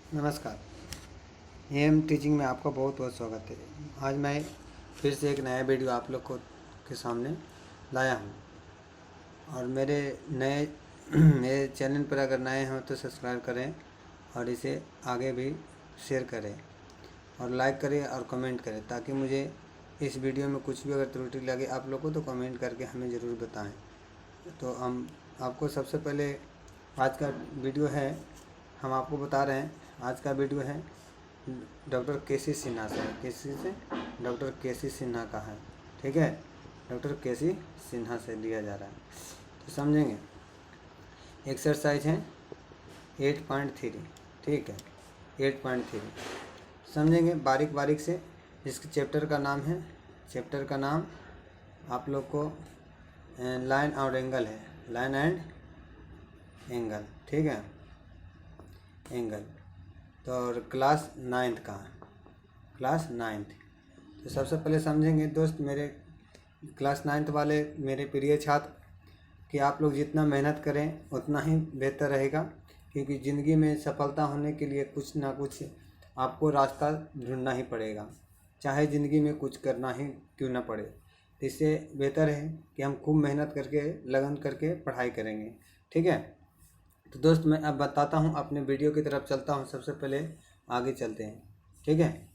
नमस्कार। Am teaching में आपका बहुत बहुत स्वागत है। आज मैं फिर से एक नया वीडियो आप लोग को के सामने लाया हूँ और मेरे चैनल पर अगर नए हो तो सब्सक्राइब करें और इसे आगे भी शेयर करें और लाइक करें और कमेंट करें, ताकि मुझे इस वीडियो में कुछ भी अगर त्रुटि लगे आप लोग को तो कमेंट करके हमें ज़रूर बताएं। तो हम आपको सबसे पहले आज का वीडियो है, हम आपको बता रहे हैं आज का वीडियो है डॉक्टर केसी सिन्हा से। डॉक्टर केसी सिन्हा का है, ठीक है। डॉक्टर केसी सिन्हा से लिया जा रहा है, तो समझेंगे। एक्सरसाइज है 8.3, ठीक है, 8.3 समझेंगे बारीक बारीक से। इसके चैप्टर का नाम आप लोग को लाइन और एंगल है, लाइन एंड एंगल, ठीक है, एंगल। तो और क्लास 9th का, क्लास 9th। तो सबसे पहले समझेंगे दोस्त, मेरे क्लास 9th वाले मेरे प्रिय छात्र, कि आप लोग जितना मेहनत करें उतना ही बेहतर रहेगा, क्योंकि ज़िंदगी में सफलता होने के लिए कुछ ना कुछ आपको रास्ता ढूंढना ही पड़ेगा, चाहे ज़िंदगी में कुछ करना ही क्यों ना पड़े। तो इससे बेहतर है कि हम खूब मेहनत करके लगन करके पढ़ाई करेंगे, ठीक है। तो दोस्त मैं अब बताता हूँ, अपने वीडियो की तरफ चलता हूँ। सबसे पहले आगे चलते हैं, ठीक है।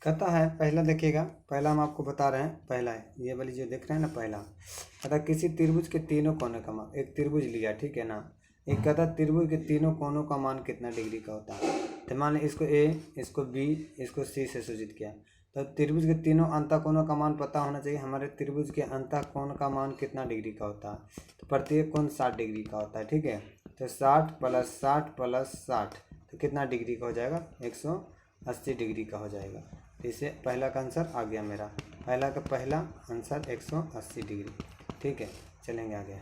कहता है, पहला देखिएगा, पहला हम आपको बता रहे हैं, पहला है ये वाली जो देख रहे हैं ना, पहला कहता किसी त्रिभुज के तीनों कोने का मान, एक त्रिभुज लिया, ठीक है ना। एक कहता त्रिभुज के तीनों कोनों का मान कितना डिग्री का होता है। तो मान लीजिए इसको ए, इसको बी, इसको सी से सूचित किया। तो त्रिभुज के तीनों अंतःकोणों का मान पता होना चाहिए। हमारे त्रिभुज के अंतःकोण का मान कितना डिग्री का होता है, तो प्रत्येक कोण 60 डिग्री का होता है, ठीक है। तो 60 + 60 + 60 तो कितना डिग्री का हो जाएगा, 180 डिग्री का हो जाएगा। तो इसे पहला का आंसर आ गया मेरा, पहला आंसर 180 डिग्री, ठीक है। चलेंगे आगे।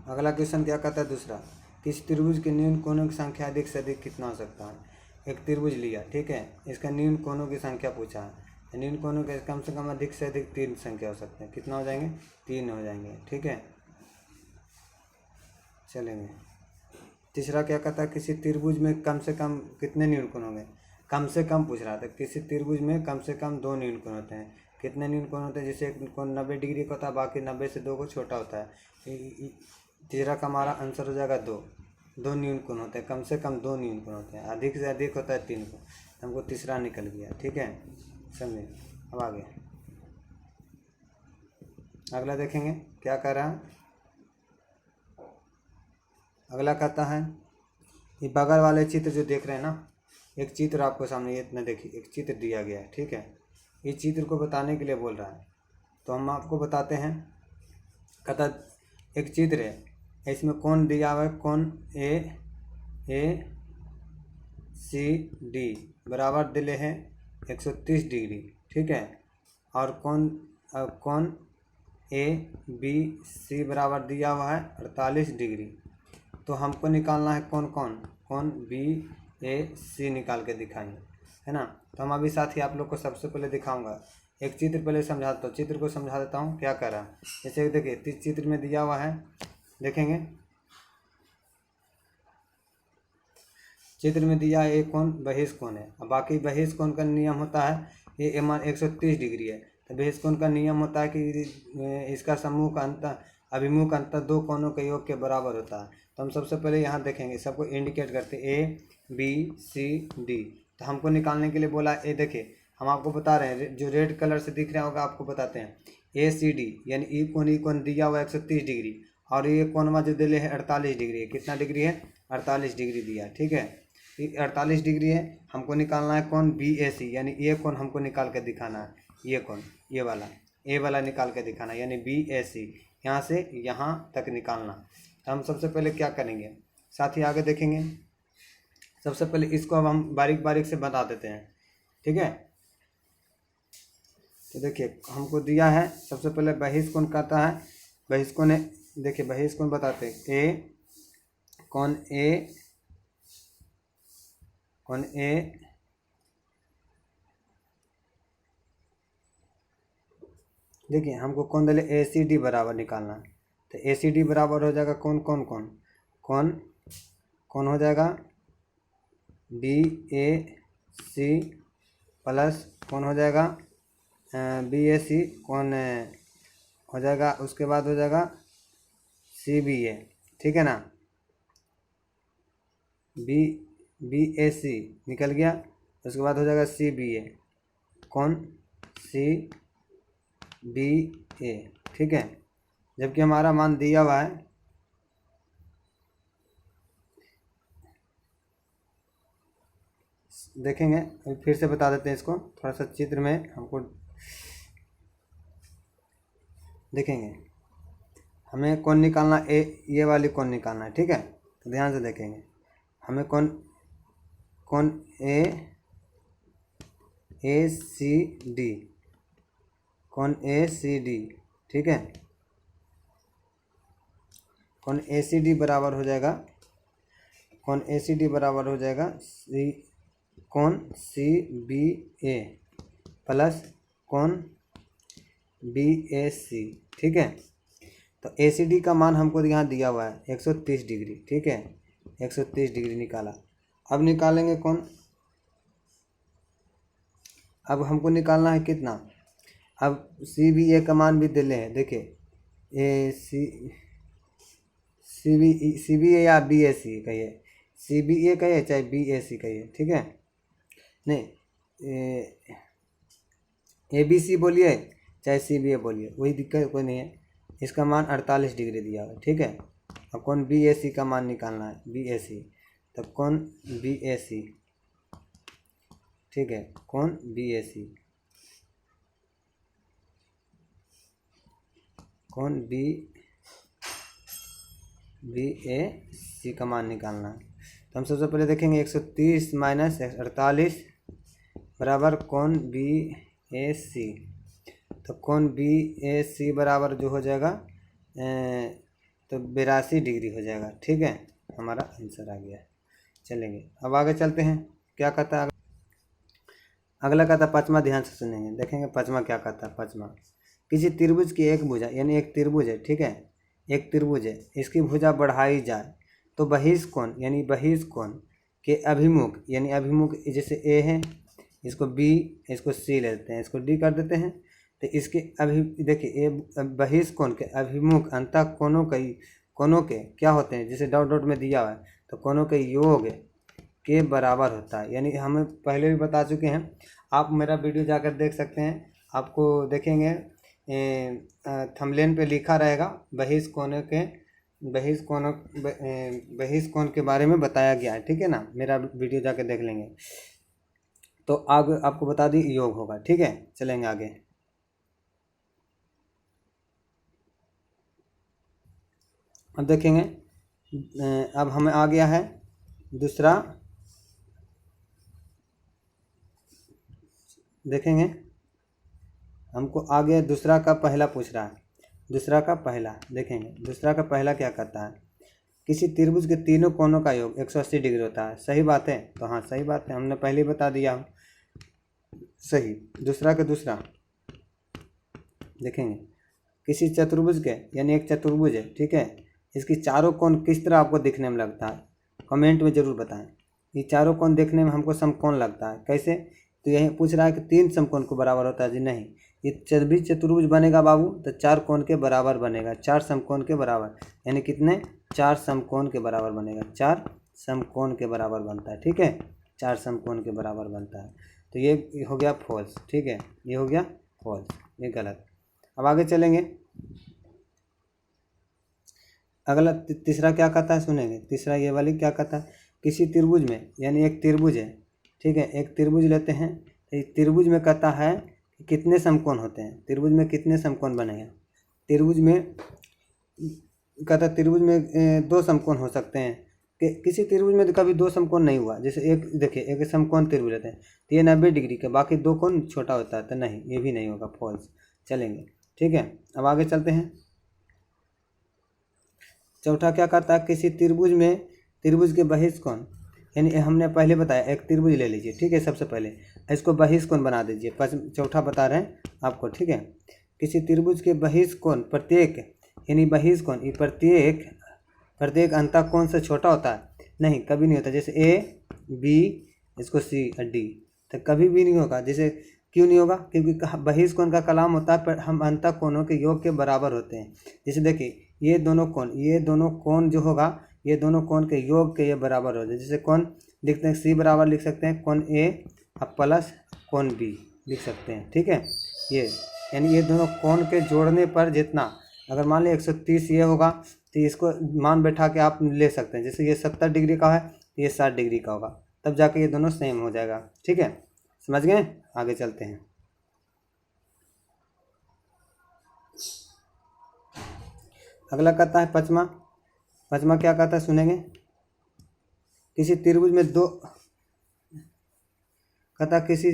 अगला क्वेश्चन क्या कहता है, दूसरा, किसी त्रिभुज के न्यून कोणों की संख्या अधिक से अधिक कितना हो सकता है। एक त्रिभुज लिया, ठीक है, इसका न्यून कोणों की संख्या पूछा है। न्यून कोणों के कम से कम अधिक से अधिक 3 संख्या हो सकते हैं। कितना हो जाएंगे, 3 हो जाएंगे, ठीक है। चलेंगे। तीसरा क्या कहता है, किसी त्रिभुज में कम से कम कितने न्यून कोण होंगे। कम से कम पूछ रहा था, किसी त्रिभुज में कम से कम 2 न्यून कोण होते हैं। कितने न्यून कोण होते हैं, जैसे एक कोण 90 डिग्री का होता है, बाकी 90 से 2 को छोटा होता है। तीसरा का हमारा आंसर हो जाएगा 2 न्यून कोण होते हैं, कम से कम 2 न्यून कोण होते हैं। अधिक से अधिक होता है 3 को, हमको तीसरा निकल गया, ठीक है। समझे। अब आगे अगला देखेंगे क्या कह रहा है। अगला कहता है, ये बगल वाले चित्र जो देख रहे हैं ना, एक चित्र आपको सामने ये इतना देखिए, एक चित्र दिया गया है, ठीक है। इस चित्र को बताने के लिए बोल रहा है, तो हम आपको बताते हैं। कहता एक चित्र है, इसमें कोण दिया हुआ है, कोण ए सी डी बराबर दिले हैं 130 डिग्री, ठीक है। और कोण ए बी सी बराबर दिया हुआ है 48 डिग्री। तो हमको निकालना है कोण बी ए सी निकाल के दिखाएंगे, है ना। तो हम अभी साथ ही आप लोग को सबसे पहले दिखाऊंगा। एक चित्र पहले समझाता हूँ, चित्र को समझा देता हूँ क्या कर रहा है। जैसे देखिए, इस चित्र में दिया हुआ है, देखेंगे चित्र में दिया है एक कोण बहिष्ठ कोण है। अब बाकी बहिष्ठ कोण का नियम होता है, ये मान 130 डिग्री है, तो बहिष्ठ कोण का नियम होता है कि इसका सम्मुख का अंतर अभिमुख अंतर 2 कोणों के योग के बराबर होता है। तो हम सबसे पहले यहाँ देखेंगे, सबको इंडिकेट करते ए बी सी डी। तो हमको निकालने के लिए बोला ए, देखिए हम आपको बता रहे हैं, जो रेड कलर से दिख रहा होगा आपको बताते हैं। ए सी डी यानी ई कोण दिया हुआ 130 डिग्री, और ये कोणवा जो दिले है 48 डिग्री है। कितना डिग्री है, 48 डिग्री दिया, ठीक है। 48 डिग्री है, हमको निकालना है कोण बी ए सी, यानी ये कोण हमको निकाल के दिखाना है। ये कोण ये वाला ए वाला निकाल के दिखाना, यानी बी ए सी, यहाँ से यहाँ तक निकालना। तो हम सबसे पहले क्या करेंगे, साथ ही आगे देखेंगे। सबसे पहले इसको अब हम बारीक बारीक से बता देते हैं, ठीक है। तो देखिए हमको दिया है, सबसे पहले बहिष्ठ कोण कहता है, बहिष्ठ कोण देखिए, बहिष्ठ कोण बताते हैं। कोण ए देखिए, हमको कोण दिले ए सी डी बराबर निकालना है। तो ACD बराबर हो जाएगा कौन कौन कौन कौन कौन हो जाएगा BAC प्लस कौन हो जाएगा BAC कौन हो जाएगा, उसके बाद हो जाएगा CBA, ठीक है ना। BAC निकल गया, उसके बाद हो जाएगा CBA कौन CBA, ठीक है। जबकि हमारा मान दिया हुआ है देखेंगे, अभी फिर से बता देते हैं इसको, थोड़ा सा चित्र में हमको देखेंगे। हमें कौन निकालना ये वाली कौन निकालना है, ठीक है। तो ध्यान से देखेंगे, हमें कौन ACD कौन ACD, ठीक है। कौन ACD बराबर हो जाएगा कौन CBA प्लस कौन BAC, ठीक है। तो ACD का मान हमको यहाँ दिया हुआ है 130 डिग्री, ठीक है। 130 डिग्री निकाला। अब निकालेंगे कौन, अब हमको निकालना है कितना, अब CBA का मान भी दिले हैं, देखिए CBA या BAC कहिए, CBA कहिए चाहे BAC कहिए, ठीक है। नहीं ABC बोलिए चाहे CBA बोलिए, वही दिक्कत कोई नहीं है। इसका मान 48 डिग्री दिया हुआ है, ठीक है। अब कौन BAC का मान निकालना है, BAC, तो कौन BAC, ठीक है। कौन BAC BAC का मान निकालना है। तो हम सबसे पहले देखेंगे 130 माइनस 48 बराबर कौन BAC, तो कौन BAC बराबर जो हो जाएगा तो 82 डिग्री हो जाएगा, ठीक है। हमारा आंसर आ गया। चलेंगे अब आगे चलते हैं, क्या कहता है अगला, कहता है पाँचवा, ध्यान से सुनेंगे, देखेंगे पाँचवा क्या कहता है। पाँचवा, किसी त्रिभुज की एक भुजा, यानी एक त्रिभुज है, ठीक है, एक त्रिभुज है, इसकी भुजा बढ़ाई जाए तो बहिष्कोण यानी बहिष्कोण के अभिमुख, यानी अभिमुख जैसे A है, इसको B, इसको C लेते हैं, इसको D कर देते हैं। तो इसके देखिए बहिष्कोण के अभिमुख अंतः कोनों के क्या होते हैं, जैसे डॉट डॉट में दिया हुआ है, तो कोनों के योग के बराबर होता है। यानी हम पहले भी बता चुके हैं, आप मेरा वीडियो जाकर देख सकते हैं, आपको देखेंगे थंबनेल पे लिखा रहेगा बहिष्कोण के बारे में बताया गया है, ठीक है ना। मेरा वीडियो जाकर देख लेंगे तो आगे आपको बता दी योग होगा, ठीक है। चलेंगे आगे। अब देखेंगे, अब हमें आ गया है दूसरा, देखेंगे हमको आ गया दूसरा का पहला पूछ रहा है। दूसरा का पहला देखेंगे, दूसरा का पहला क्या कहता है, किसी त्रिभुज के तीनों कोनों का योग 180 डिग्री होता है। सही बात है, तो हाँ सही बात है, हमने पहले ही बता दिया सही। दूसरा का दूसरा देखेंगे, किसी चतुर्भुज के, यानी एक चतुर्भुज है, ठीक है, इसकी चारों कोण किस तरह आपको दिखने में लगता है, कमेंट में ज़रूर बताएं। ये चारों कोण देखने में हमको समकोण लगता है, कैसे, तो यही पूछ रहा है कि 3 समकोण को बराबर होता है जी, नहीं, ये जब भी चतुर्भुज बनेगा बाबू तो 4 कोण के बराबर बनेगा, 4 समकोण के बराबर, यानी कितने, 4 समकोण के बराबर बनेगा, 4 समकोण के बराबर बनता है, ठीक है, 4 समकोण के बराबर बनता है। तो ये हो गया फॉल्स, ठीक है, ये हो गया फॉल्स, ये गलत। अब आगे चलेंगे, अगला तीसरा क्या कहता है, सुनेंगे। तीसरा ये वाली क्या कहता है, किसी त्रिभुज में, यानी एक त्रिभुज है, ठीक है, एक त्रिभुज लेते हैं, तो इस त्रिभुज में कहता है कि कितने समकोण होते हैं, त्रिभुज में कितने समकोण बनेगा। त्रिभुज में कहता है त्रिभुज में 2 समकोण हो सकते हैं, कि किसी त्रिभुज में कभी 2 समकोण नहीं हुआ। जैसे एक देखिए, एक समकोण त्रिभुज लेते हैं तो ये 90 डिग्री के, बाकी 2 कोण छोटा होता है, तो नहीं, ये भी नहीं होगा, फॉल्स। चलेंगे, ठीक है। अब आगे चलते हैं। चौथा क्या करता है, किसी त्रिभुज में, त्रिभुज के बहिष्कोण, यानी हमने पहले बताया, एक त्रिभुज ले लीजिए, ठीक है, सबसे पहले इसको बहिष्कोण बना दीजिए, चौथा बता रहे हैं आपको, ठीक है। किसी त्रिभुज के बहिष्कोण प्रत्येक यानी बहिष कोण ये प्रत्येक अंतःकोण से छोटा होता है? नहीं, कभी नहीं होता। जैसे ए बी इसको सी और डी, तो कभी भी नहीं होगा। जैसे क्यों नहीं होगा? क्योंकि बहिष कोण का कलाम होता है पर हम अंतःकोणों के योग के बराबर होते हैं। जैसे देखिए ये दोनों कोण जो होगा ये दोनों कोण के योग के ये बराबर हो जाए। जैसे कोण लिखते हैं सी बराबर लिख सकते हैं कोण ए अब प्लस कोण बी लिख सकते हैं, ठीक है। ये यानी ये दोनों कोण के जोड़ने पर जितना, अगर मान लीजिए 130 ये होगा तो इसको मान बैठा के आप ले सकते हैं। जैसे ये 70 डिग्री का है तो ये 60 डिग्री का होगा, तब जाके ये दोनों सेम हो जाएगा, ठीक है। समझ गए? आगे चलते हैं। अगला कहता है पचमा क्या कहता है सुनेंगे। किसी त्रिभुज में दो कहता किसी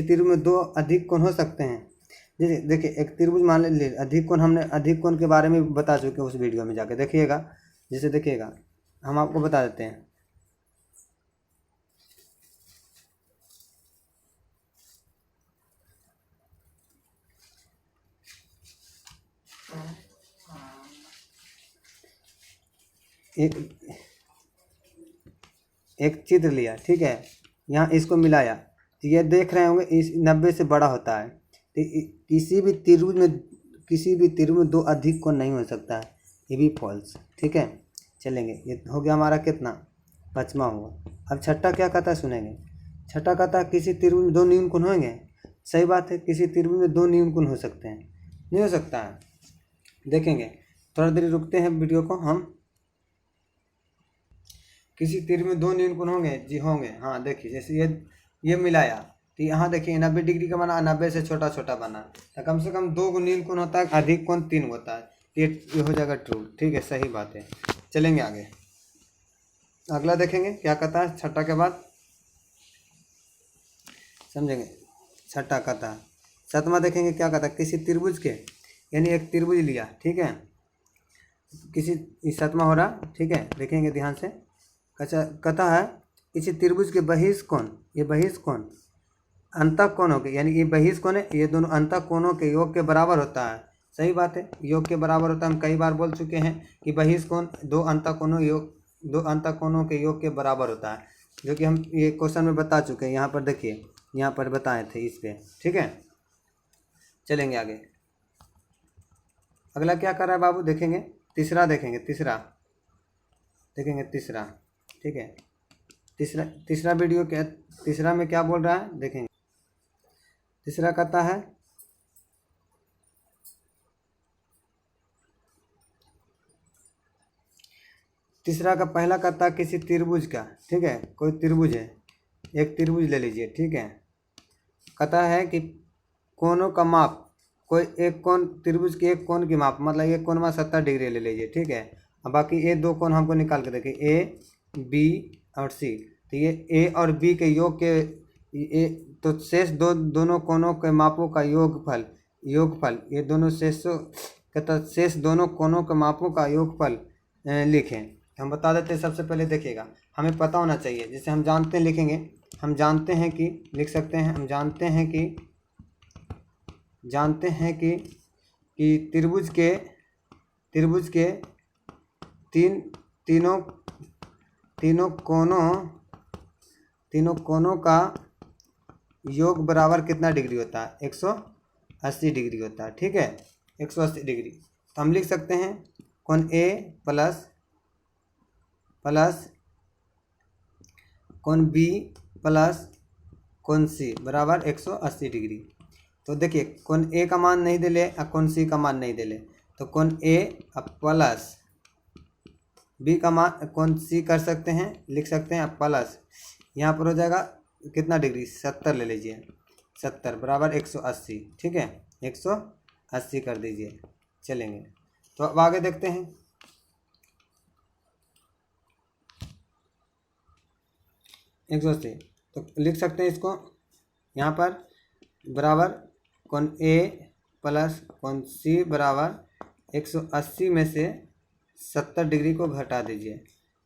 त्रिभुज में दो अधिक कोण हो सकते हैं। जैसे देखिए एक त्रिभुज मान लीजिए अधिक कोण, हमने अधिक कोण के बारे में बता चुके हैं उस वीडियो में, जाके देखिएगा। जैसे देखिएगा हम आपको बता देते हैं। एक चित्र लिया, ठीक है, यहाँ इसको मिलाया तो ये देख रहे होंगे इस 90 से बड़ा होता है। तो किसी भी त्रिभुज में दो अधिक कोण नहीं हो सकता है, ये भी फॉल्स, ठीक है। चलेंगे, ये हो गया हमारा कितना, पचमा हुआ। अब छठा क्या कहता है सुनेंगे। छठा कहता है किसी त्रिभुज में दो न्यून कोण होंगे। सही बात है, किसी त्रिभुज में दो न्यून कोण हो सकते हैं? नहीं हो सकता है। देखेंगे, थोड़ा देर रुकते हैं वीडियो को हम। किसी त्रिभुज में दो न्यून कोण होंगे? जी होंगे। हाँ देखिए, जैसे ये मिलाया तो यहाँ देखिए 90 डिग्री का बना, 90 से छोटा छोटा बना, तो कम से कम दो न्यून कोण होता है, अधिक कोण 3 होता है। ये हो जाएगा ट्रू, ठीक है, सही बात है। चलेंगे आगे, अगला देखेंगे क्या कहता है छठा के बाद, समझेंगे। छठा कहता है, सातवां देखेंगे क्या कहता है। किसी त्रिभुज के, यानी एक त्रिभुज लिया, ठीक है, किसी सातवां हो रहा, ठीक है, देखेंगे ध्यान से। कहता है किसी त्रिभुज के बहिष कोण, ये बहिष कोण अंतःकोणों के, यानी ये बहिष कोण है, ये दोनों अंतःकोणों के योग के बराबर होता है। सही बात है, योग के बराबर होता है। हम कई बार बोल चुके हैं कि बहिष कोण दो अंतःकोणों के योग के बराबर होता है, जो कि हम ये क्वेश्चन में बता चुके हैं। यहाँ पर देखिए, यहाँ पर बताए थे इस पे, ठीक है। चलेंगे आगे, अगला क्या कर रहा है बाबू, देखेंगे। तीसरा देखेंगे, तीसरा, ठीक है। तीसरा वीडियो क्या, तीसरा में क्या बोल रहा है देखेंगे। तीसरा कहता है तीसरा का पहला कहता है किसी त्रिभुज का, ठीक है, कोई त्रिभुज है, एक त्रिभुज ले लीजिए, ठीक है। कहता है कि कोणों का माप, कोई एक कोण, त्रिभुज के एक कोण की माप, मतलब एक कोण में 70 डिग्री ले लीजिए, ठीक है। अब बाकी ये दो कोण हमको निकाल के देखिए, ए बी और सी, तो ये ए और बी के योग के तो शेष दोनों कोणों के मापों का योगफल, ये दोनों शेष दोनों कोणों के मापों का योगफल लिखें। हम बता देते हैं। सबसे पहले देखिएगा, हमें पता होना चाहिए, जैसे हम जानते हैं, लिखेंगे, हम जानते हैं कि लिख सकते हैं, हम जानते हैं कि त्रिभुज के तीनों कोणों का योग बराबर कितना डिग्री होता है? 180 डिग्री होता है, ठीक है, 180 डिग्री। तो हम लिख सकते हैं कोण ए प्लस कोण बी प्लस कोण सी बराबर 180 डिग्री। तो देखिए कोण ए का मान नहीं दे ले और कोण सी का मान नहीं दे ले, तो कोण ए प्लस बी का मान कोण सी कर सकते हैं, लिख सकते हैं प्लस, यहाँ पर हो जाएगा कितना डिग्री, 70 ले लीजिए, 70 बराबर 180, ठीक है, 180 कर दीजिए। चलेंगे, तो अब आगे देखते हैं। एक सौ अस्सी, तो लिख सकते हैं इसको यहाँ पर बराबर कोण ए प्लस कोण सी बराबर 180 में से 70 डिग्री को घटा दीजिए,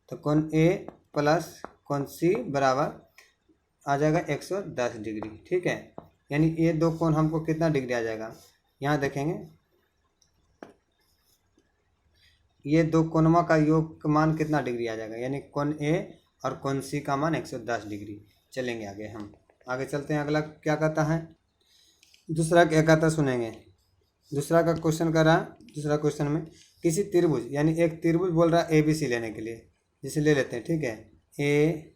तो कोण ए प्लस कोण सी बराबर आ जाएगा 110 डिग्री, ठीक है। यानी ये दो कोण हमको कितना डिग्री आ जाएगा, यहाँ देखेंगे ये दो कोणों का योग का मान कितना डिग्री आ जाएगा, यानी कोण ए और कोण सी का मान 110 डिग्री। चलेंगे आगे, हम आगे चलते हैं। अगला क्या कहता है, दूसरा क्या कहता सुनेंगे। दूसरा का क्वेश्चन कर रहा है। दूसरा क्वेश्चन में किसी त्रिभुज, यानी एक त्रिभुज बोल रहा है ए बी सी लेने के लिए, जिसे ले लेते हैं, ठीक है। ए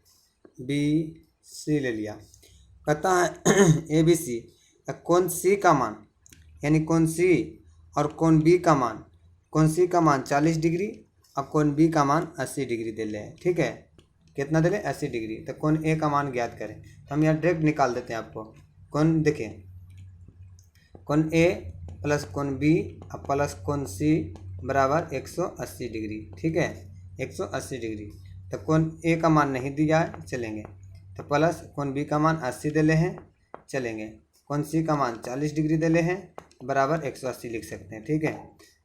बी सी ले लिया, कहता है ए बी सी कोण सी का मान, यानी कोण सी और कोण बी का मान, कोण सी का मान 40 डिग्री और कोण बी का मान 80 डिग्री दे ले, ठीक है। कितना दे ले, 80 डिग्री। तो कोण ए का मान ज्ञात करें, तो हम यहाँ डायरेक्ट निकाल देते हैं आपको। कोण देखिए, कोण ए प्लस कोण बी और प्लस कोण सी बराबर 180 डिग्री, ठीक है, 180 डिग्री। तो कोण ए का मान नहीं दिया है, चलेंगे। तो प्लस कोण बी का मान 80 दे ले हैं, चलेंगे। कोण सी का मान 40 डिग्री दे ले हैं, बराबर 180 लिख सकते हैं, ठीक है,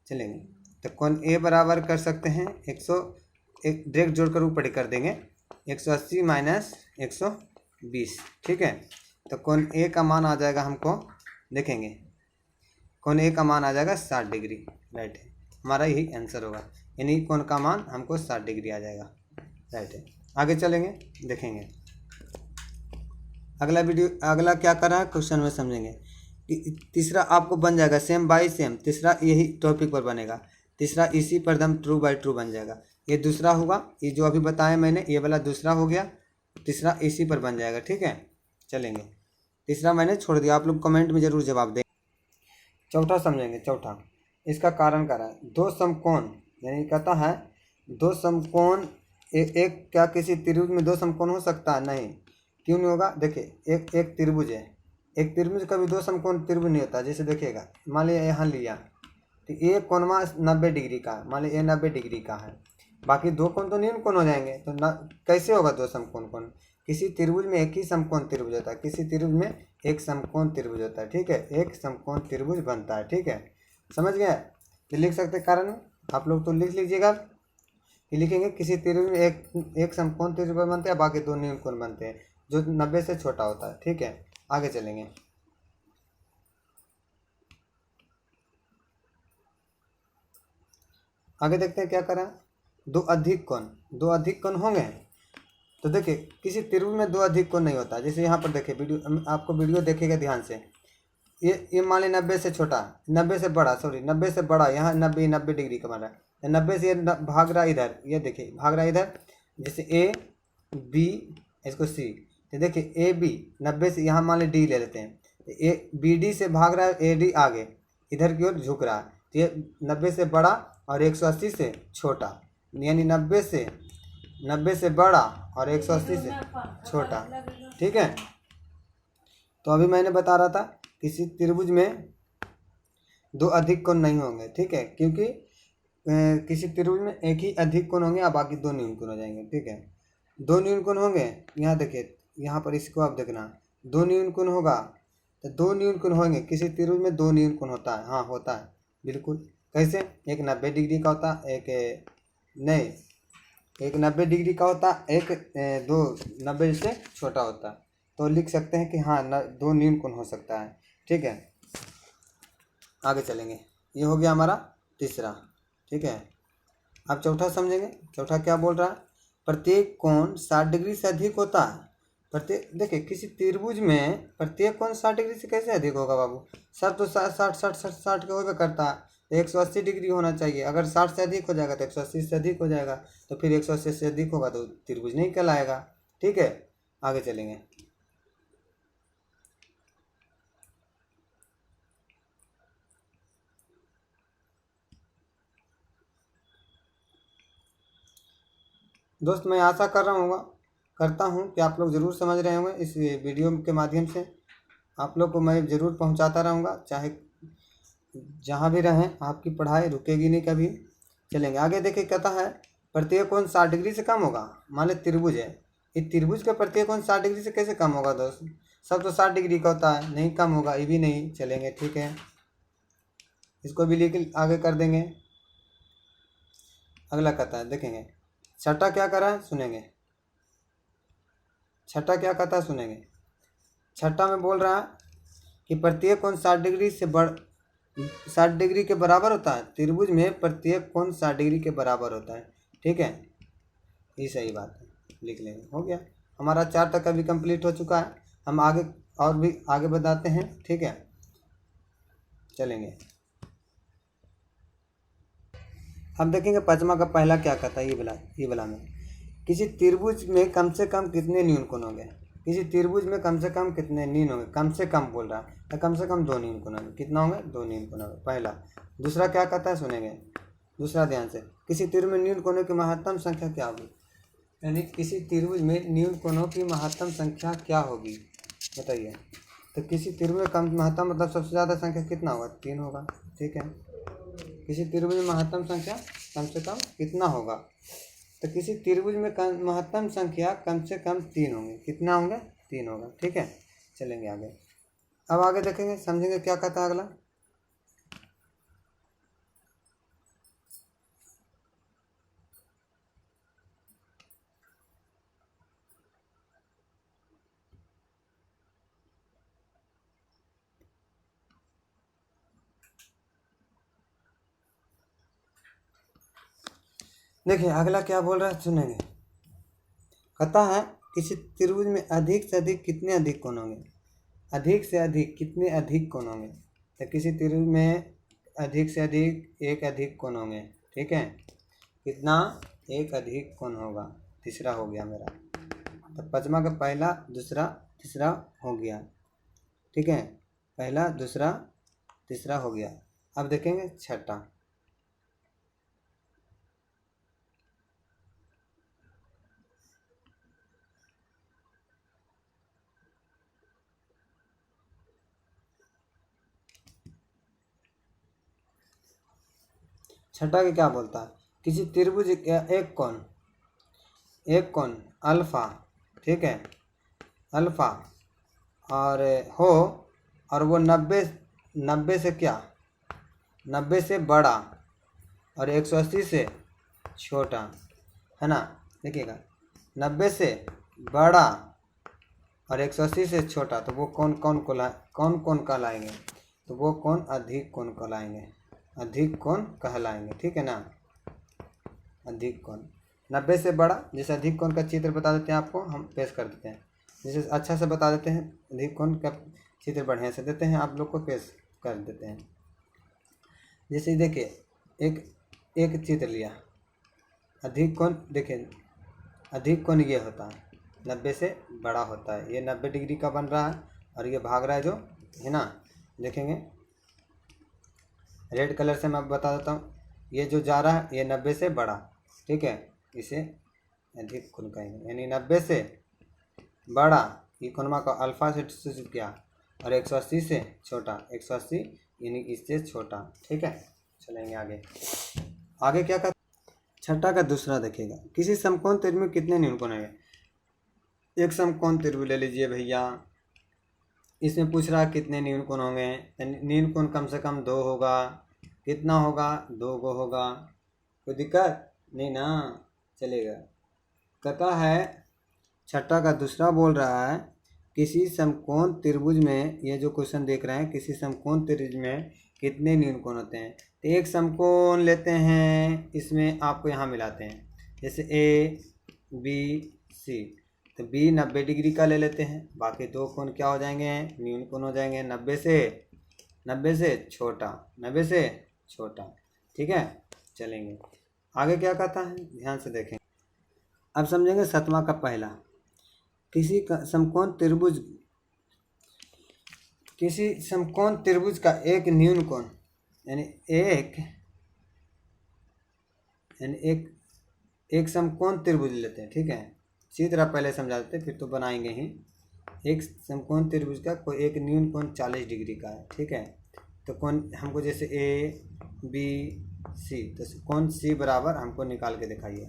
चलेंगे। तो कोण ए बराबर कर सकते हैं 101 डायरेक्ट जोड़कर ऊपर कर देंगे, 180 माइनस 120, ठीक है। तो कोण ए का मान आ जाएगा, हमको देखेंगे, कोण ए का मान आ जाएगा 60 डिग्री, राइट है, हमारा यही आंसर होगा, यानी कोण का मान हमको 60 डिग्री आ जाएगा, राइट है। आगे चलेंगे, देखेंगे अगला वीडियो। अगला क्या कर रहा है क्वेश्चन में समझेंगे। तीसरा आपको बन जाएगा सेम बाई सेम, तीसरा यही टॉपिक पर बनेगा। तीसरा इसी पर दम ट्रू बाई ट्रू बन जाएगा। ये दूसरा होगा, ये जो अभी बताया मैंने, ये वाला दूसरा हो गया, तीसरा इसी पर बन जाएगा, ठीक है। चलेंगे, तीसरा मैंने छोड़ दिया, आप लोग कमेंट में जरूर जवाब दें। चौथा समझेंगे। चौथा इसका कारण कर रहा है दो समकोण, यानी कहता है दो समकोण एक क्या किसी त्रिभुज में दो समकोण हो सकता है? नहीं, क्यों नहीं होगा? देखिए एक त्रिभुज है, एक त्रिभुज कभी दो समकोण त्रिभुज नहीं होता। जैसे देखिएगा, मान लिया यहाँ लिया तो ये कोणवा 90 डिग्री का है, मान लिया ये 90 डिग्री का है, बाकी दो कोण तो न्यून कोण हो जाएंगे, तो कैसे होगा दो समकोण कोण? किसी त्रिभुज में एक ही समकोण त्रिभुज होता है, किसी त्रिभुज में एक समकोण त्रिभुज होता है, ठीक है, एक समकोण त्रिभुज बनता है, ठीक है, समझ गए? तो लिख सकते कारण, आप लोग तो लिख लीजिएगा कि लिखेंगे किसी त्रिभुज में एक समकोण त्रिभुज बनते हैं, बाकी दो न्यून कोण बनते हैं, जो 90 से छोटा होता है, ठीक है। आगे चलेंगे, आगे देखते हैं क्या करा। दो अधिक कोण होंगे, तो देखिए किसी त्रिभुज में दो अधिक कोण नहीं होता। जैसे यहाँ पर देखिए, वीडियो आपको वीडियो देखिएगा ध्यान से, ये मान ली 90 से छोटा, 90 से बड़ा, सॉरी 90 से बड़ा, यहाँ 90 डिग्री का बन रहा है, 90 से ये भाग रहा इधर, ये देखिए भाग रहा इधर, जैसे ए बी इसको सी, तो देखिए ए बी 90 से, यहाँ मान ली डी ले लेते हैं, ए बी डी से भाग रहा है, ए डी आगे इधर की ओर झुक रहा है, तो ये 90 से बड़ा और 180 से छोटा, यानी 90 से बड़ा और 180 से छोटा, ठीक है। तो अभी मैंने बता रहा था किसी त्रिभुज में दो अधिक कोण नहीं होंगे, ठीक है, क्योंकि किसी त्रिभुज में एक ही अधिक कोण होंगे और बाकी दो न्यून कोण हो जाएंगे, ठीक है। दो न्यून कोण होंगे, यहाँ देखिए, यहाँ पर इसको आप देखना, दो न्यून कोण होगा, तो दो न्यून कोण होंगे, किसी त्रिभुज में दो न्यून कोण होता है, हाँ होता है बिल्कुल। कैसे? एक 90 डिग्री का होता है, एक 90 डिग्री का होता है, एक दो 90 से छोटा होता है, तो लिख सकते हैं कि हाँ दो न्यून कोण हो सकता है, ठीक है। आगे चलेंगे, ये हो गया हमारा तीसरा, ठीक है। अब चौथा समझेंगे। चौथा क्या बोल रहा है? प्रत्येक कोण 60 डिग्री से अधिक होता है। प्रत्येक, देखिए किसी त्रिभुज में प्रत्येक कोण 60 डिग्री से कैसे अधिक होगा बाबू? सब तो 60 का होगा करता है, तो 180 डिग्री होना चाहिए। अगर 60 से अधिक हो जाएगा तो 180 से अधिक हो जाएगा, तो फिर 180 से अधिक होगा तो त्रिभुज नहीं कहलाएगा, ठीक है। आगे चलेंगे, दोस्त मैं आशा करता हूँ कि आप लोग ज़रूर समझ रहे होंगे। इस वीडियो के माध्यम से आप लोग को मैं ज़रूर पहुँचाता रहूँगा, चाहे जहाँ भी रहें, आपकी पढ़ाई रुकेगी नहीं कभी। चलेंगे आगे, देखिए कहता है प्रत्येक कोण 60 डिग्री से कम होगा। मान लो त्रिभुज है, इस त्रिभुज का प्रत्येक कोण 60 डिग्री से कैसे कम होगा दोस्त? सब तो 60 डिग्री का होता है, नहीं कम होगा, ये भी नहीं। चलेंगे, ठीक है, इसको भी लिख आगे कर देंगे। अगला कहता है, देखेंगे छठा क्या कर रहा है, सुनेंगे। छठा क्या कहता है, सुनेंगे। छठा में बोल रहा है कि प्रत्येक कोण 60 डिग्री से 60 डिग्री के बराबर होता है। त्रिभुज में प्रत्येक कोण 60 डिग्री के बराबर होता है। ठीक है, ये सही बात है, लिख लेंगे। हो गया, हमारा 4 तक अभी कंप्लीट हो चुका है। हम आगे और भी आगे बताते हैं। ठीक है, चलेंगे। अब देखेंगे पाँचवा का पहला क्या कहता है, ये वाला में किसी त्रिभुज में कम से कम कितने न्यून कोण होंगे। किसी त्रिभुज में कम से कम कितने न्यून होंगे, कम से कम बोल रहा है, तो कम से कम 2 न्यून कोण होंगे। कितना होंगे, 2 न्यून कोण होंगे, पहला। दूसरा क्या कहता है, सुनेंगे दूसरा ध्यान से। किसी त्रिभुज में न्यून कोणों की महत्तम संख्या क्या होगी, यानी किसी त्रिभुज में न्यून कोणों की महत्तम संख्या क्या होगी, बताइए। तो किसी त्रिभुज में कम महत्तम मतलब सबसे ज़्यादा संख्या कितना होगा, 3 होगा। ठीक है, किसी त्रिभुज में महत्तम संख्या कम से कम कितना होगा, तो किसी त्रिभुज में महत्तम संख्या कम से कम 3 होंगे। कितना होंगे, 3 होगा। ठीक है, चलेंगे आगे। अब आगे देखेंगे, समझेंगे क्या कहता है अगला। देखिए अगला क्या बोल रहा है, सुनेंगे। कहता है किसी त्रिभुज में अधिक से अधिक कितने अधिक कोण होंगे, अधिक से अधिक कितने अधिक कोण होंगे। तो किसी त्रिभुज में अधिक से अधिक एक अधिक कोण होंगे। ठीक है, कितना, एक अधिक कोण होगा। तीसरा हो गया मेरा। तो पाँचवा का पहला दूसरा तीसरा हो गया। ठीक है, पहला दूसरा तीसरा हो गया। अब देखेंगे छठा। छठा के क्या बोलता है, किसी त्रिभुज एक कोण अल्फा, ठीक है, अल्फा और हो, और वो 90 से क्या, 90 से बड़ा और 180 से छोटा, है ना। देखिएगा, 90 से बड़ा और 180 से छोटा, तो वो कौन कौन कहलाएंगे, तो वो कौन अधिक कोण कहलाएंगे, अधिक कोण कहलाएंगे। ठीक है ना, अधिक कोण। 90 से बड़ा, जैसे अधिक कोण का चित्र बता देते हैं आपको, हम पेश कर देते हैं, जैसे अच्छा से बता देते हैं। अधिक कोण का चित्र बढ़िया से देते हैं, आप लोग को पेश कर देते हैं। जैसे देखिए, एक चित्र लिया, अधिक कोण। देखिए अधिक कोण ये होता है, 90 से बड़ा होता है। ये 90 डिग्री का बन रहा है और ये भाग रहा है जो, है ना। देखेंगे रेड कलर से मैं बता देता हूँ, ये जो जा रहा है ये 90 से बड़ा। ठीक है, इसे अधिक कोण कहेंगे, यानी 90 से बड़ा ये कोणमा का अल्फा से सूचित किया, और 180 से छोटा, 180 यानी इससे छोटा। ठीक है, चलेंगे आगे। आगे क्या कर, छठा का दूसरा देखिएगा, किसी समकोण त्रिभुज में कितने न्यून कोण है। एक समकोण त्रिभुज ले लीजिए भैया, इसमें पूछ रहा है कितने न्यून कोण होंगे। न्यून कोण कम से कम 2 होगा। कितना होगा, 2 गो होगा। कोई दिक्कत नहीं ना, चलेगा। कहता है छठा का दूसरा बोल रहा है, किसी समकोण त्रिभुज में, ये जो क्वेश्चन देख रहे हैं, किसी समकोण त्रिभुज में कितने न्यून कोण होते हैं। तो एक समकोण लेते हैं, इसमें आपको यहाँ मिलाते हैं, जैसे ए बी सी। तो बी 90 डिग्री का ले लेते हैं, बाकी 2 कोण क्या हो जाएंगे, न्यून कोण हो जाएंगे। 90 से छोटा, 90 से छोटा। ठीक है, चलेंगे आगे। क्या कहता है, ध्यान से देखें। अब समझेंगे सातवां का पहला, किसी समकोण त्रिभुज का एक न्यून कोण, यानी एक समकोण त्रिभुज लेते हैं। ठीक है, चित्र आप पहले समझा देते, फिर तो बनाएंगे ही। एक समकोण त्रिभुज का कोई एक न्यून कोण 40 डिग्री का है। ठीक है, तो कोण हमको जैसे ए बी सी, तो कोण सी बराबर हमको निकाल के दिखाइए,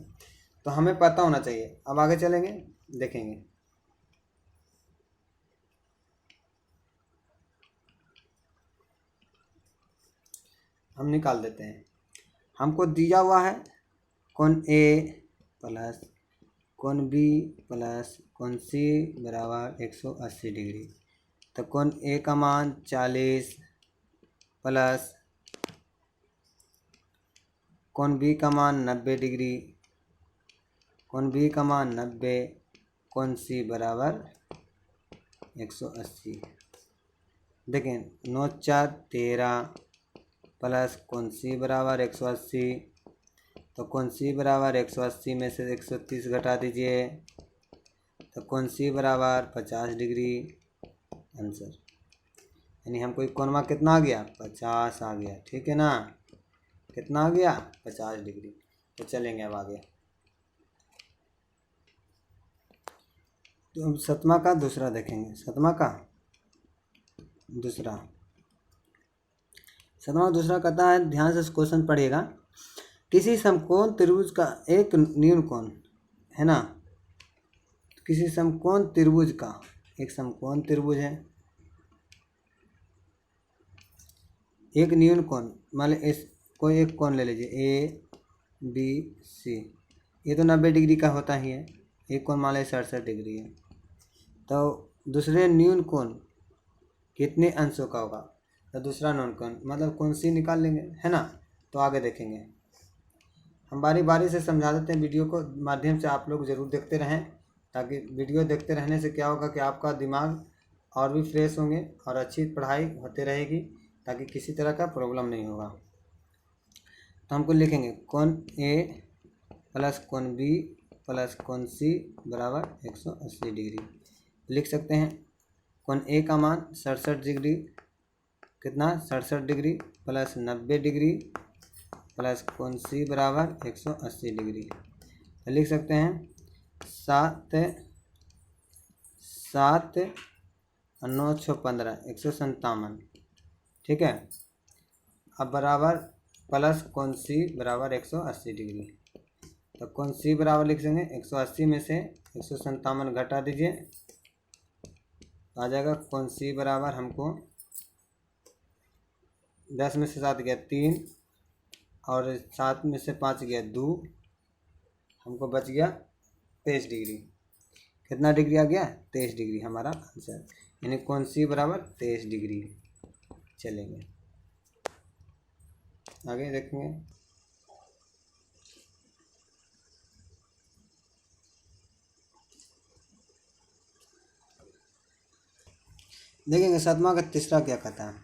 तो हमें पता होना चाहिए। अब आगे चलेंगे, देखेंगे। हम निकाल देते हैं, हमको दिया हुआ है कोण ए प्लस कोण बी प्लस कोण सी बराबर 180 डिग्री। तो कोण ए का मान 40 प्लस कोण बी का मान 90 डिग्री, कोण बी का मान 90, कोण सी बराबर 180। देखें 9 4 13 प्लस कोण सी बराबर 180, तो कोण सी बराबर 180 में से 130 घटा दीजिए, तो कोण सी बराबर 50 डिग्री आंसर। यानी हमको एक कोणमा कितना आ गया, 50 आ गया। ठीक है ना, कितना आ गया, 50 डिग्री। तो चलेंगे अब आगे। तो हम सतमा का दूसरा देखेंगे। सतमा का दूसरा कहता है, ध्यान से क्वेश्चन पढ़िएगा। किसी समकोण त्रिभुज का एक न्यून कोण है ना, किसी समकोण त्रिभुज का एक समकोण त्रिभुज है, एक न्यून कोण, मान ली इस कोई एक कोण ले लीजिए ए बी सी, ये तो 90 डिग्री का होता ही है। एक कोण मान लीजिए 67 डिग्री है। तो दूसरे न्यून कोण कितने अंशों का होगा, तो दूसरा न्यून कोण मतलब कोण सी निकाल लेंगे, है ना। तो आगे देखेंगे, हम बारी बारी से समझा देते हैं। वीडियो को माध्यम से आप लोग ज़रूर देखते रहें, ताकि वीडियो देखते रहने से क्या होगा कि आपका दिमाग और भी फ्रेश होंगे और अच्छी पढ़ाई होते रहेगी, ताकि किसी तरह का प्रॉब्लम नहीं होगा। तो हमको लिखेंगे कोण ए प्लस कोण बी प्लस कोण सी बराबर 180 डिग्री। लिख सकते हैं कोण ए का मान 67 डिग्री, कितना 67 डिग्री प्लस 90 डिग्री प्लस कोण सी बराबर 180 डिग्री। तो लिख सकते हैं 7 और 9 6 15 157। ठीक है, अब बराबर प्लस कोण सी बराबर 180 डिग्री। तो कोण सी बराबर लिख देंगे 180 में से 157 घटा दीजिए, आ जाएगा कोण सी बराबर हमको 10 में से 7 गया 3 और 7 में से 5 गया 2, हमको बच गया 23 डिग्री। कितना डिग्री आ गया, 23 डिग्री हमारा आंसर। यानी कोण सी बराबर 23 डिग्री। चलेंगे आगे देखेंगे। देखेंगे सातवां का तीसरा क्या कहता है।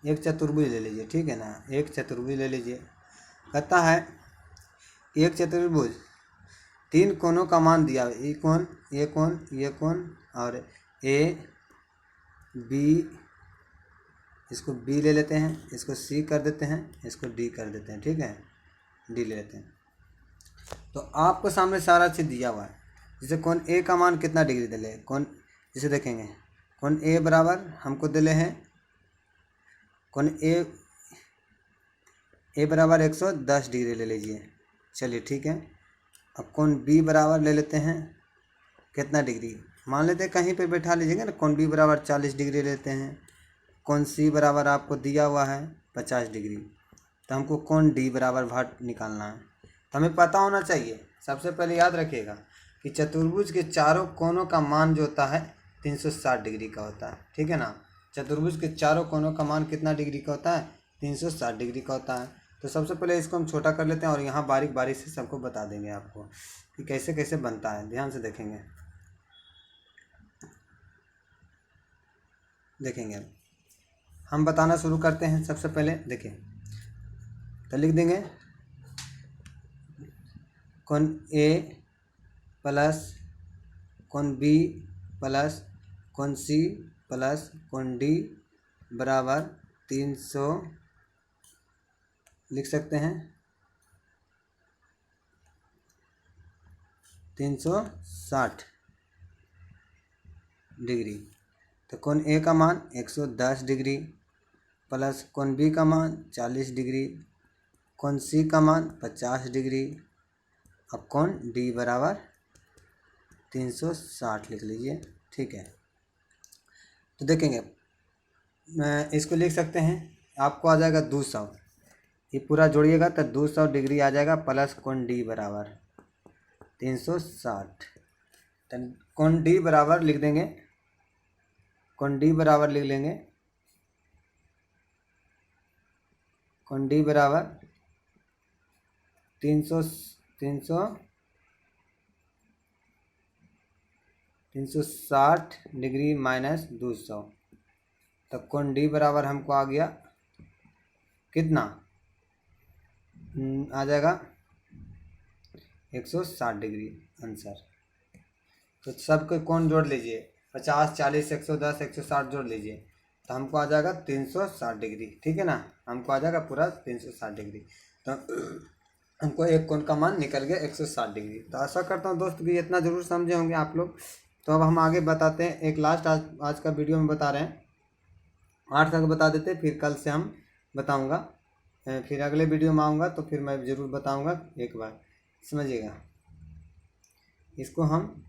एक चतुर्भुज ले लीजिए, ठीक है ना, एक चतुर्भुज ले लीजिए। कहता है एक चतुर्भुज 3 कोणों का मान दिया, ये कोण ये कोण ये कोण और ए बी, इसको बी ले लेते हैं, इसको सी कर देते हैं, इसको डी कर देते हैं। ठीक है, डी ले लेते हैं। तो आपको सामने सारा चीज़ दिया हुआ है। जैसे कोण ए का मान कितना डिग्री दे ले, कोण जैसे देखेंगे कोण ए बराबर हमको दिले हैं, कोण ए बराबर 110 डिग्री ले लीजिए। चलिए ठीक है, अब कोण बी बराबर ले लेते हैं, कितना डिग्री मान लेते हैं, कहीं पे बैठा लीजिएगा ना। कोण बी बराबर 40 डिग्री लेते हैं। कोण सी बराबर आपको दिया हुआ है 50 डिग्री। तो हमको कोण डी बराबर भाट निकालना है। तो हमें पता होना चाहिए, सबसे पहले याद रखिएगा कि चतुर्भुज के चारों कोणों का मान जो होता है 360 डिग्री का होता है। ठीक है ना, चतुर्भुज के चारों कोणों का मान कितना डिग्री का होता है, 360 डिग्री का होता है। तो सबसे पहले इसको हम छोटा कर लेते हैं और यहाँ बारीक बारीक से सबको बता देंगे आपको कि कैसे कैसे बनता है। ध्यान से देखेंगे, देखेंगे हम बताना शुरू करते हैं। सबसे पहले देखिए, तो लिख देंगे कोण ए प्लस कोण बी प्लस कोण सी प्लस कोण डी बराबर 300 लिख सकते हैं 360 डिग्री। तो कोण ए का मान 110 डिग्री प्लस कोण बी का मान 40 डिग्री, कोण सी का मान 50 डिग्री, अब कोण डी बराबर 360 लिख लीजिए। ठीक है, तो देखेंगे इसको लिख सकते हैं, आपको आ जाएगा 200, ये पूरा जोड़िएगा तो 200 डिग्री आ जाएगा प्लस कोण डी बराबर 360। तो कोण डी बराबर लिख देंगे, कोण डी बराबर लिख लेंगे कोण डी बराबर 360 डिग्री माइनस 200, तो कोण डी बराबर हमको आ गया कितना, आ जाएगा 160 डिग्री आंसर। तो सबके कोण जोड़ लीजिए, 50, 40, 110, 160 जोड़ लीजिए तो हमको आ जाएगा 360 डिग्री। ठीक है ना, हमको आ जाएगा पूरा 360 डिग्री। तो हमको एक कोण का मान निकल गया 160 डिग्री। तो आशा करता हूँ दोस्त कि इतना ज़रूर समझे होंगे आप लोग। तो अब हम आगे बताते हैं, एक लास्ट आज का वीडियो में बता रहे हैं, 8 तक बता देते, फिर कल से हम बताऊँगा, फिर अगले वीडियो में आऊँगा तो फिर मैं ज़रूर बताऊँगा, एक बार समझिएगा। इसको हम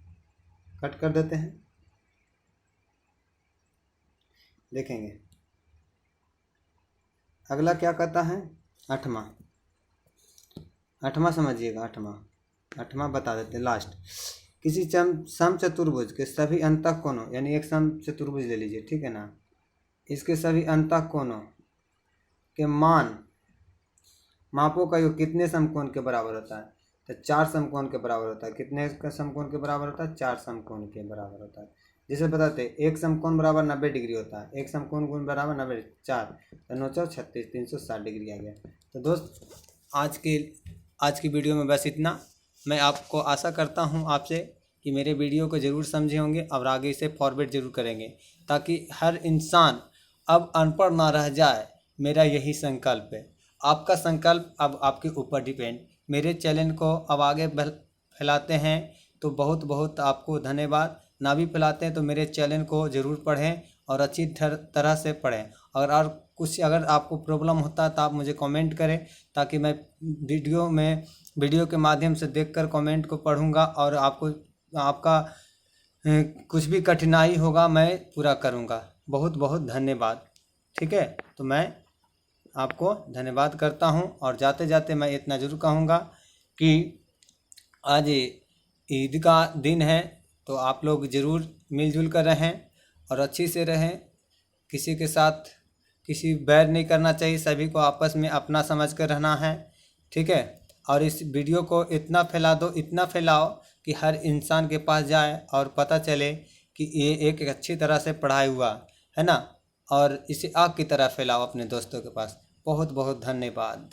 कट कर देते हैं, देखेंगे अगला क्या कहता है। 8वां समझिएगा, 8वां बता देते हैं लास्ट। किसी सम चतुर्भुज के सभी अंतः कोणों, यानी एक सम चतुर्भुज ले लीजिए, ठीक है ना, इसके सभी अंतः कोणों के मापों का योग कितने समकोण के बराबर होता है। तो 4 समकोण के बराबर होता है। कितने का समकोण के बराबर होता है, 4 समकोण के बराबर होता है। जैसे बताते हैं, एक समकोण बराबर 90 डिग्री होता है, एक समकोण गुण बराबर 90, 4 तो 9 4 36, 360 डिग्री आ गया। तो दोस्त आज की वीडियो में बस इतना। मैं आपको आशा करता हूँ आपसे कि मेरे वीडियो को ज़रूर समझे होंगे और आगे इसे फॉरवर्ड ज़रूर करेंगे, ताकि हर इंसान अब अनपढ़ ना रह जाए। मेरा यही संकल्प है। आपका संकल्प अब आपके ऊपर डिपेंड। मेरे चैनल को अब आगे फैलाते हैं तो बहुत बहुत आपको धन्यवाद। ना भी फैलाते हैं तो मेरे चैनल को ज़रूर पढ़ें और अच्छी तरह से पढ़ें। और कुछ अगर आपको प्रॉब्लम होता है तो आप मुझे कमेंट करें, ताकि मैं वीडियो के माध्यम से देखकर कमेंट को पढ़ूंगा और आपका कुछ भी कठिनाई होगा मैं पूरा करूंगा। बहुत बहुत धन्यवाद। ठीक है, तो मैं आपको धन्यवाद करता हूं। और जाते जाते मैं इतना ज़रूर कहूँगा कि आज ईद का दिन है, तो आप लोग ज़रूर मिलजुल कर रहें और अच्छी से रहें। किसी के साथ किसी बैर नहीं करना चाहिए, सभी को आपस में अपना समझ कर रहना है। ठीक है, और इस वीडियो को इतना फैला दो, इतना फैलाओ कि हर इंसान के पास जाए और पता चले कि ये एक अच्छी तरह से पढ़ाई हुआ है ना। और इसे आग की तरह फैलाओ अपने दोस्तों के पास। बहुत बहुत धन्यवाद।